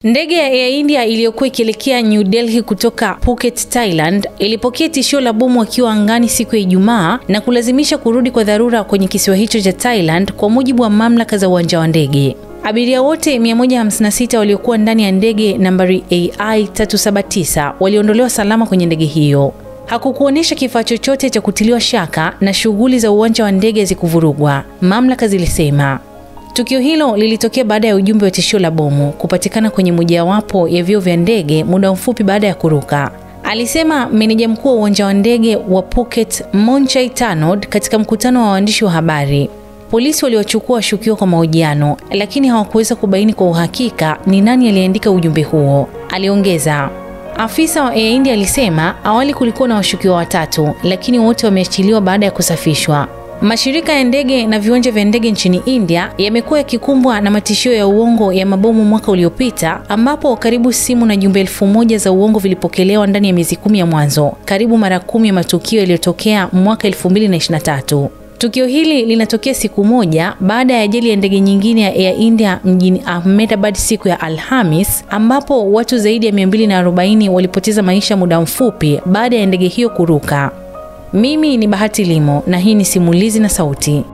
Ndege ya Air India iliyokuwa ikielekea New Delhi kutoka Phuket, Thailand, ilipokea tishio la bomu wakiwa angani siku ya Ijumaa na kulazimisha kurudi kwa dharura kwenye kisiwa hicho cha Thailand, kwa mujibu wa mamlaka za uwanja wa ndege. Abiria wote 156 waliokuwa ndani ya ndege nambari AI379 waliondolewa salama kwenye ndege hiyo. Hakukuonesha kifaa chochote cha kutiliwa shaka na shughuli za uwanja wa ndege zikuvurugwa, mamlaka zilisema. Tukio hilo lilitokea baada ya ujumbe wa tishio la bomu kupatikana kwenye mojawapo ya vioo vya ndege muda mfupi baada ya kuruka, alisema meneja mkuu wa uwanja wa ndege wa Phuket, Monchai Tanod, katika mkutano wa waandishi wa habari. Polisi waliwachukua washukiwa kwa mahojiano, lakini hawakuweza kubaini kwa uhakika ni nani aliandika ujumbe huo, aliongeza. Afisa wa Air India alisema awali kulikuwa na washukiwa 3, lakini wote wameachiliwa baada ya kusafishwa. Mashirika ya ndege na viwanja vya ndege nchini India yamekuwa yakikumbwa na matishio ya uongo ya mabomu mwaka uliopita, ambapo karibu simu na jumbe 1000 za uongo vilipokelewa ndani ya miezi 10 ya mwanzo, karibu mara 10 ya matukio yaliyotokea mwaka 2023. Tukio hili linatokea siku moja baada ya ajali ya ndege nyingine ya Air India mjini Ahmedabad siku ya Alhamis, ambapo watu zaidi ya 240 walipoteza maisha muda mfupi baada ya ndege hiyo kuruka. Mimi ni Bahati Limo na hii ni Simulizi na Sauti.